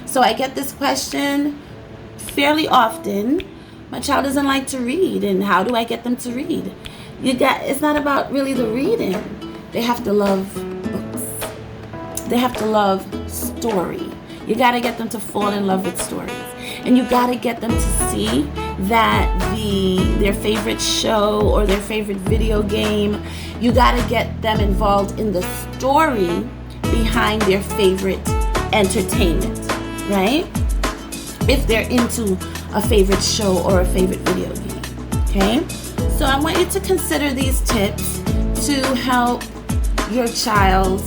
So I get this question fairly often. My child doesn't like to read, and how do I get them to read? It's not about really the reading. They have to love books. They have to love story. You got to get them to fall in love with stories. And you got to get them to see that their favorite show or their favorite video game, you got to get them involved in the story behind their favorite entertainment, right? If they're into a favorite show or a favorite video game, okay? So I want you to consider these tips to help your child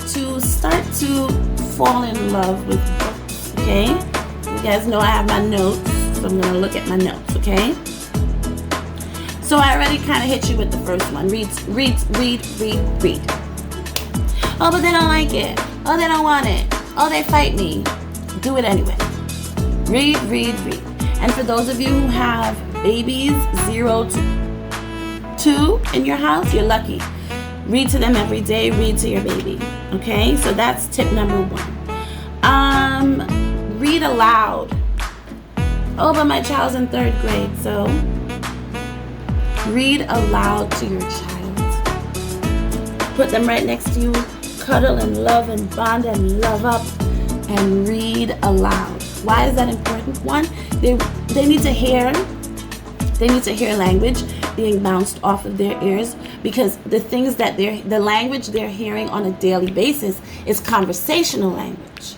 to start to fall in love with books, okay? You guys know I have my notes, so I'm gonna look at my notes, okay? So I already kind of hit you with the first one. Read. Oh, but they don't like it. Oh, they don't want it. Oh, they fight me. Do it anyway. Read. And for those of you who have babies 0 to 2 in your house, you're lucky. Read to them every day. Read to your baby. Okay? So that's tip number 1. Read aloud. Oh, but my child's in 3rd grade, so read aloud to your child. Put them right next to you. Cuddle and love and bond and love up and read aloud. Why is that important? 1, they need to hear language being bounced off of their ears, because the things that the language they're hearing on a daily basis is conversational language.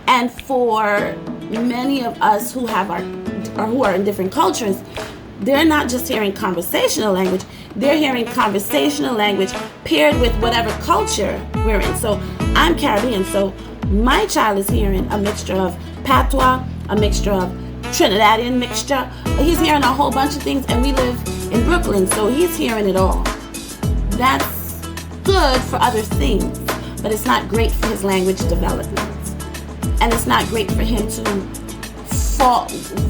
And for many of us who are in different cultures, they're not just hearing conversational language, they're hearing conversational language paired with whatever culture we're in. So I'm Caribbean, so my child is hearing a mixture of patois, a mixture of Trinidadian mixture. He's hearing a whole bunch of things, and we live in Brooklyn, so he's hearing it all. That's good for other things, but it's not great for his language development. And it's not great for him to fall,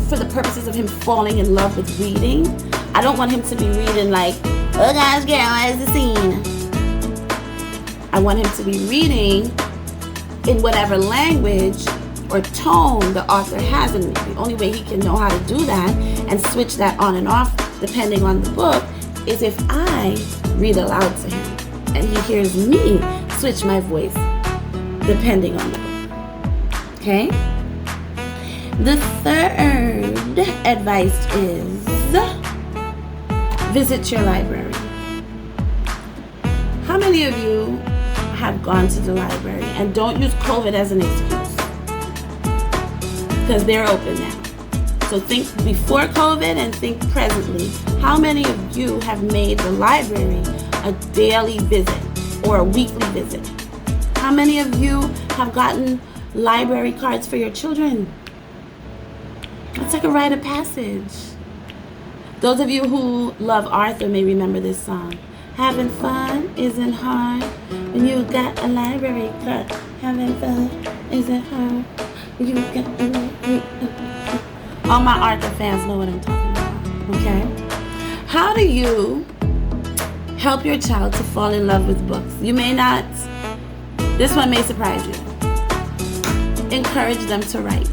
for the purposes of him falling in love with reading. I don't want him to be reading like, oh gosh, girl, what is the scene? I want him to be reading in whatever language or tone the author has, and the only way he can know how to do that and switch that on and off depending on the book is if I read aloud to him and he hears me switch my voice depending on the book. Okay? The 3rd advice is visit your library. How many of you have gone to the library? And don't use COVID as an excuse, because they're open now. So think before COVID and think presently. How many of you have made the library a daily visit or a weekly visit? How many of you have gotten library cards for your children? It's like a rite of passage. Those of you who love Arthur may remember this song. Having fun isn't hard when you got a library card. Having fun isn't hard when you got a library card. All my Arthur fans know what I'm talking about, okay? How do you help your child to fall in love with books? You may not, this one may surprise you. Encourage them to write.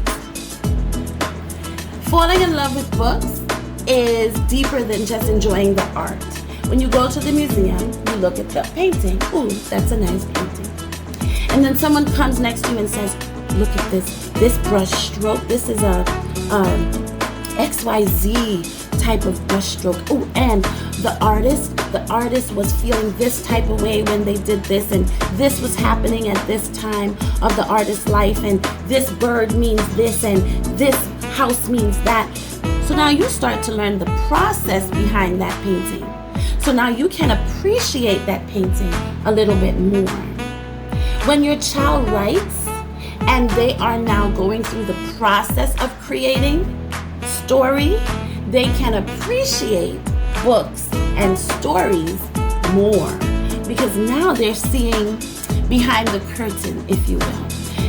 Falling in love with books is deeper than just enjoying the art. When you go to the museum, you look at the painting. Ooh, that's a nice painting. And then someone comes next to you and says, look at this brush stroke. This is a XYZ type of brush stroke. Oh, and the artist was feeling this type of way when they did this, and this was happening at this time of the artist's life, and this bird means this, and this house means that. So now you start to learn the process behind that painting. So now you can appreciate that painting a little bit more. When your child writes and they are now going through the process of creating story, they can appreciate books and stories more, because now they're seeing behind the curtain, if you will,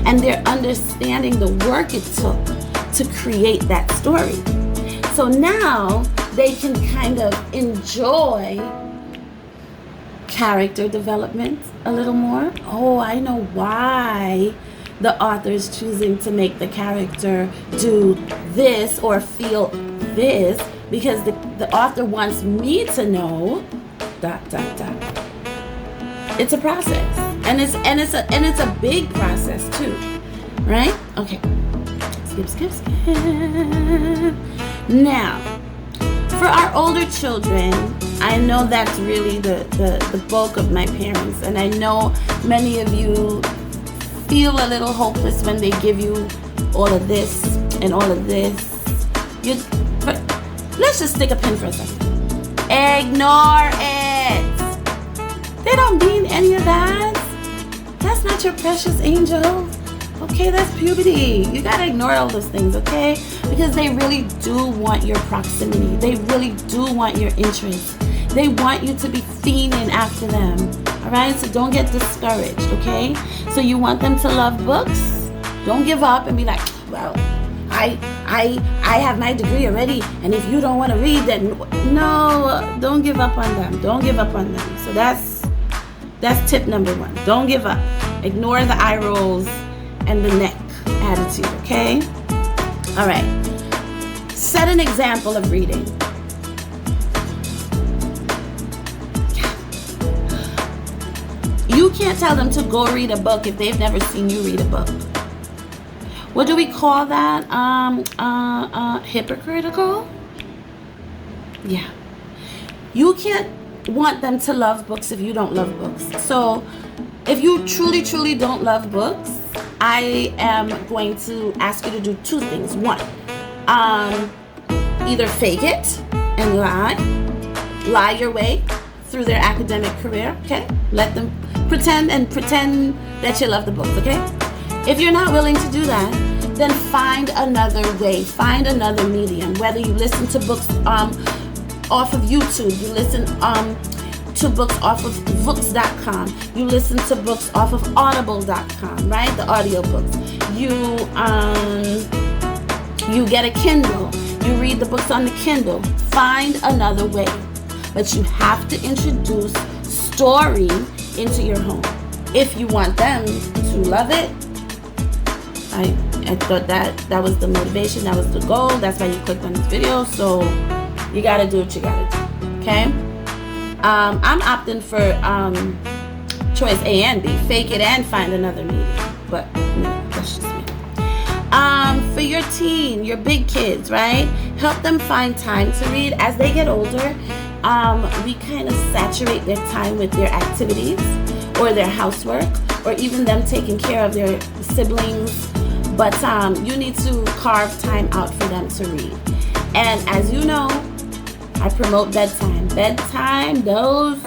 and they're understanding the work it took to create that story. So now they can kind of enjoy character development a little more. Oh, I know why the author is choosing to make the character do this or feel this because the author wants me to know ... It's a process, and it's a big process too, right? Okay. Skip. Now, for our older children, I know that's really the bulk of my parents, and I know many of you feel a little hopeless when they give you all of this and all of this. But let's just stick a pin for a second. Ignore it. They don't mean any of that. That's not your precious angel. Okay, that's puberty. You gotta ignore all those things, okay? Because they really do want your proximity. They really do want your interest. They want you to be fiending after them. All right, so don't get discouraged, okay? So you want them to love books? Don't give up and be like, well, I have my degree already, and if you don't want to read, then no, don't give up on them. Don't give up on them. So that's tip number 1. Don't give up. Ignore the eye rolls and the neck attitude, okay? All right. Set an example of reading. You can't tell them to go read a book if they've never seen you read a book. What do we call that? Hypocritical? Yeah. You can't want them to love books if you don't love books. So if you truly, truly don't love books, I am going to ask you to do 2 things. 1, either fake it and lie your way through their academic career, okay? Let them pretend that you love the books, okay? If you're not willing to do that, then find another way, find another medium. Whether you listen to books off of YouTube, you listen to books off of books.com, you listen to books off of audible.com, right? The audiobooks. You get a Kindle, you read the books on the Kindle. Find another way. But you have to introduce story into your home if you want them to love it. I thought that was the motivation, that was the goal, that's why you clicked on this video. So you gotta do what you gotta do, okay? I'm opting for choice A and B, fake it and find another medium, but that's just me. For your teen, your big kids, right? Help them find time to read. As they get older, we kind of saturate their time with their activities or their housework or even them taking care of their siblings. But you need to carve time out for them to read. And as you know, I promote bedtime. Bedtime, those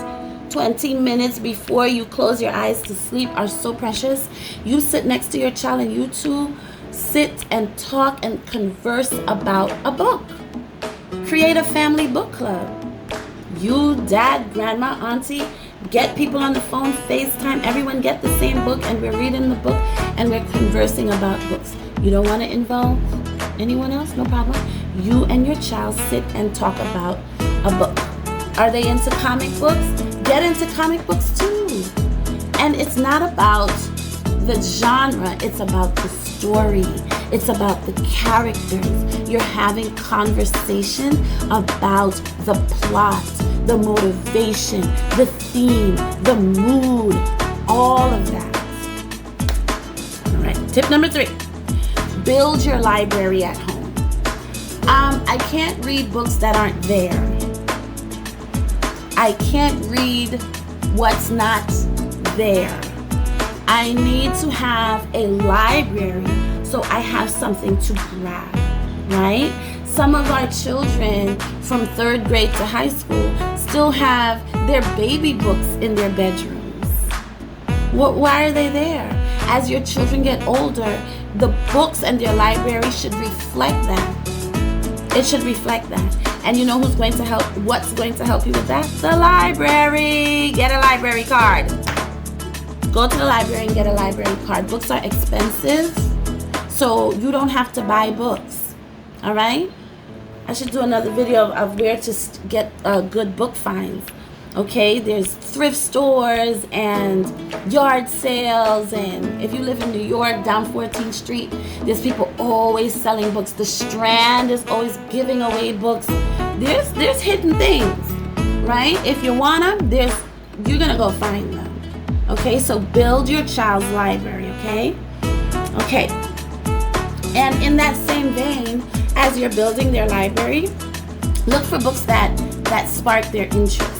20 minutes before you close your eyes to sleep are so precious. You sit next to your child and you two sit and talk and converse about a book. Create a family book club. You, dad, grandma, auntie, get people on the phone, FaceTime, everyone get the same book and we're reading the book and we're conversing about books. You don't want to involve anyone else? No problem. You and your child sit and talk about a book. Are they into comic books? Get into comic books too. And it's not about the genre, it's about the story. It's about the characters. You're having conversation about the plot, the motivation, the theme, the mood, all of that. All right, tip number 3, build your library at home. I can't read books that aren't there. I can't read what's not there. I need to have a library so I have something to grab, right? Some of our children from 3rd grade to high school still have their baby books in their bedrooms. Why are they there? As your children get older, the books and their library should reflect that. It should reflect that. And you know who's going to help? What's going to help you with that? The library. Get a library card. Go to the library and get a library card. Books are expensive, so you don't have to buy books. All right? I should do another video of where to get good book finds. Okay, there's thrift stores and yard sales, and if you live in New York, down 14th Street, there's people always selling books. The Strand is always giving away books. There's hidden things, right? If you want them, you're gonna go find them. Okay, so build your child's library. Okay, and in that same vein, as you're building their library, look for books that spark their interest.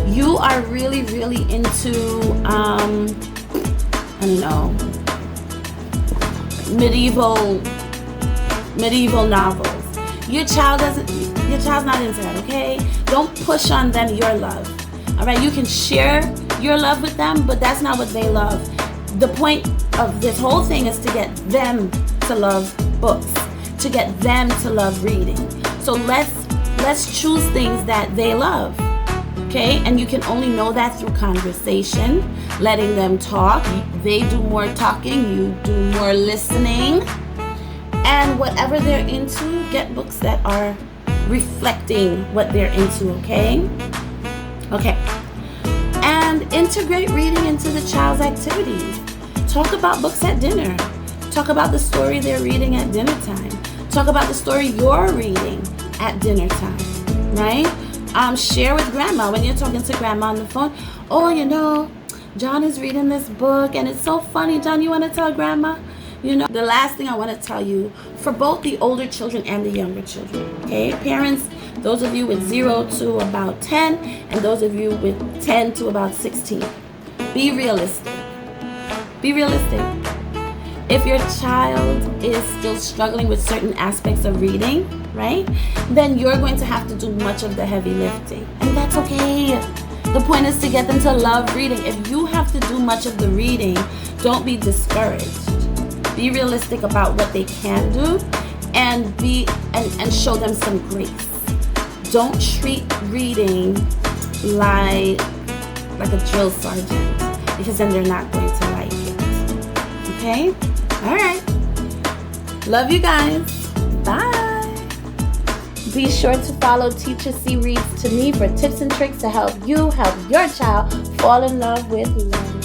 You are really, really into, I don't know, medieval novels. Your child's not into that, okay? Don't push on them your love. All right, you can share your love with them, but that's not what they love. The point of this whole thing is to get them to love books, to get them to love reading. So let's choose things that they love. Okay, and you can only know that through conversation, letting them talk. They do more talking, you do more listening. And whatever they're into, get books that are reflecting what they're into, okay? Okay. And integrate reading into the child's activities. Talk about books at dinner. Talk about the story they're reading at dinner time. Talk about the story you're reading at dinner time, right? Share with grandma when you're talking to grandma on the phone. Oh, John is reading this book and it's so funny. John, you want to tell grandma? The last thing I want to tell you, for both the older children and the younger children, okay? Parents, those of you with 0 to about 10 and those of you with 10 to about 16, be realistic. Be realistic. If your child is still struggling with certain aspects of reading, right, then you're going to have to do much of the heavy lifting. And that's okay. The point is to get them to love reading. If you have to do much of the reading, don't be discouraged. Be realistic about what they can do and show them some grace. Don't treat reading like a drill sergeant, because then they're not going to like it. Okay? All right. Love you guys. Bye. Be sure to follow Teacher C Reads to Me for tips and tricks to help you help your child fall in love with learning.